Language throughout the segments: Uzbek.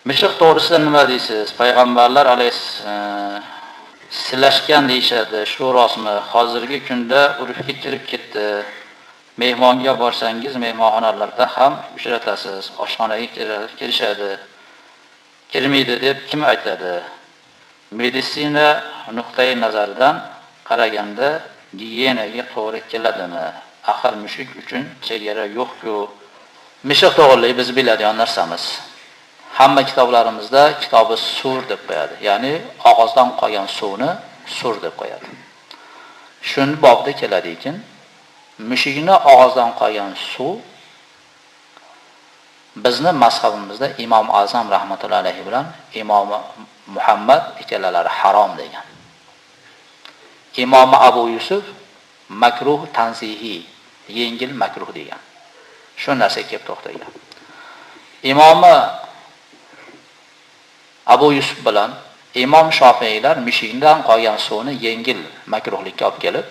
Mishiq to'g'risida nima deysiz? Payg'ambarlar silashgan deyishadi. Shu rostmi? Hozirgi kunda urfga kirib ketdi. Mehmonga borsangiz, mehmonxonalarda ham uchratasiz. Oshxonaga kirishadi. Kirmaydi deb kim aytadi? Meditsina nuqtai nazaridan qaraganda gigiyenaga to'g'ri keladimi? Axir mushuk uchun chegara yo'q-ku. Mishiq to'g'riliq biz biladigan narsamiz. Hamma kitoblarimizda kitobi sur deb qo'yadi. Ya'ni og'izdan qolgan suvni sur deb qo'yadi. Shuni bobda keladi ekan, mushukni og'izdan qolgan suv bizni mazhabimizda Imom Azam rahmatullohi alayhi bilan Imom Muhammad ikkalalari harom degan. Imom Abu Yusuf makruh tanzihi, yengil makruh degan. Shu narsaga kelib to'xtagan. Imom Abu Yusuf bilan Imom Shofiylar mushukdan qolgan suvni yengil makruhlikka olib kelib,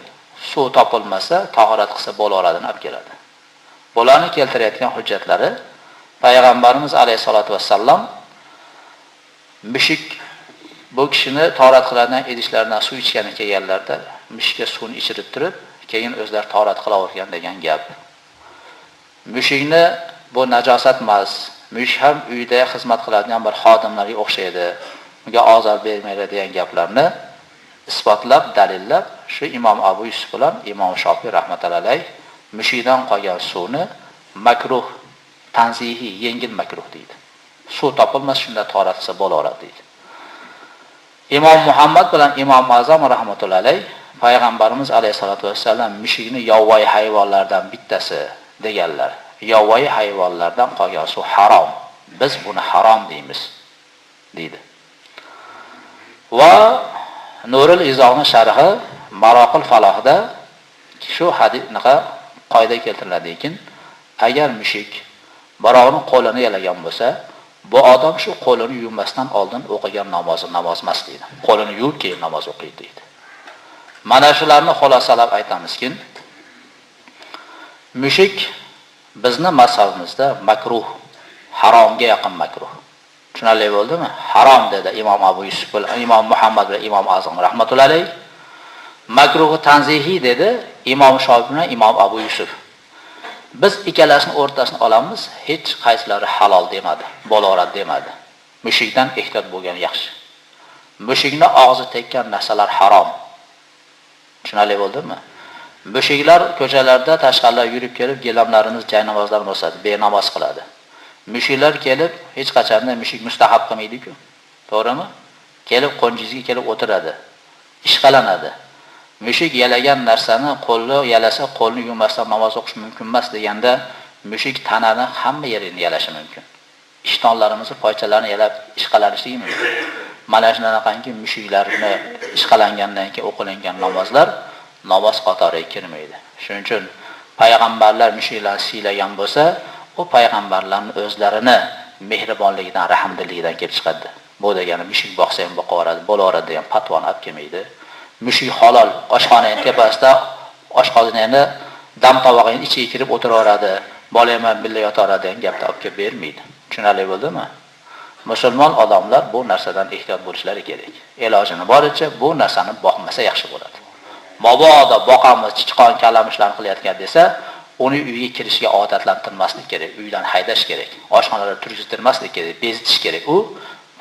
suv topilmasa tahorat qilsa bo'laveradini olib keladi. Bularni keltirayotgan hujjatlari Payg'ambarimiz alayhisolatu vassallam mushuk bu kishini tahorat qiladigan idishlardan suv ichgani kelganlarda mushukka suvni ichirib turib, keyin o'zlari tahorat qilavergan degan gap. Mushukni bu najosat emas. Mushuk ham uyda xizmat qiladigan bir xodimlarga o'xshaydi. Unga ozor bermaydi degan gaplarni isbotlab, dalillab, shu Imom Abu Yusuf bilan Imom Shofiy rahmatullohi alayh mushukdan qolgan suvni makruh tanzihi, yengil makruh deydi. Suv topilmas shunda tahorat qilsa bo'laveradi deydi. Imom Muhammad bilan Imom Azam rahmatullohi alayh Payg'ambarimiz alayhisolatu vassallam mushukni yovvoyi hayvonlardan bittasi deganlar. Yovvoyi hayvonlardan qolgan suv harom. Biz buni harom deymiz, deydi. Va Nurul Izohning sharhi Maroqil Falohda shu hadisga qoida keltiriladi ekan, agar mushuk birovni qo'lini yalagan bo'lsa, bu odam shu qo'lini yuvmasdan oldin o'qigan namozi namoz emas deydi. Qo'lini yuvib keyin namoz o'qiydi deydi. Mana shularni xulosalab aytamizki, mushuk bizni mazhabimizda makruh, haromga yaqin makruh. Tushunarli bo'ldimi? Harom dedi Imom Abu Yusuf bilan Imom Muhammad va Imom Azam rahmatullohi alayh. Makruh tanzihi dedi Imom Shofiy bilan Imom Abu Yusuf. Biz ikkalasining o'rtasini olamiz, hech qaysilari halol demadi, bo'laveradi demadi. Mushukdan ehtiyot bo'lgan yaxshi. Mushukni og'zi tekkan narsalar harom. Tushunarli bo'ldimi? Mushuklar ko'chalarda tashqarida yurib kelib, gilamlarimiz jay namozlarni o'sadi, benamoz qiladi. Mushuklar kelib, hech qachonda mushuk mustahab qilmaydi-ku. To'g'rimi? Kelib qo'ngizga kelib o'tiradi, ishqalanadi. Mushuk yalagan narsani qo'lni yalasa, qo'lni yuvmasdan namoz o'qish mumkin emas deganda, mushuk tanani hamma yerini yalashi mumkin. Ishtonlarimizni, poychalarini yalab ishqalanishligi mumkin. Mana shunaqangi mushuklarni ishqalangandan keyin o'qilingan namozlar namoz qatoriga kirmaydi. Shuning uchun payg'ambarlar mushuklarni siylagan bo'lsa, u payg'ambarlarning o'zlarini mehribonligidan, rahmdilligidan kelib chiqadi. Bu degani mushuk boqsa ham boqaveradi, bo'laveradi degan fatvoni olib kelmaydi. Mushuk halol, oshxonaning tepasida oshqozonini dam tovog'ining ichiga kirib o'tiraveradi, bola ham birga yotaveradi degan gapni olib kelib bermaydi. Tushunarli bo'ldimi? Musulmon odamlar bu narsadan ehtiyot bo'lishlari kerak. Ilojini boricha bu narsani boqmasa yaxshi bo'ladi. Mabodo boqamiz, chiqon kalamishlarni qilayotgan desa, uni uyga kirishiga odatlantirmaslik kerak, uydan haydash kerak, oshxonalarda turgiztirmaslik kerak, bezitish kerak. U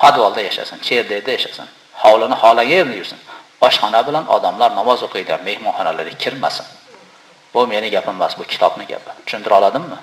podvalda yashasin, cherdayda yashasin, hovlini xohlagan yerda yursin. Oshxona bilan odamlar namoz o'qiydigan mehmonxonalarga kirmasin. Bu meni gapim emas, bu kitobning gapi. Tushuntira oladimmi?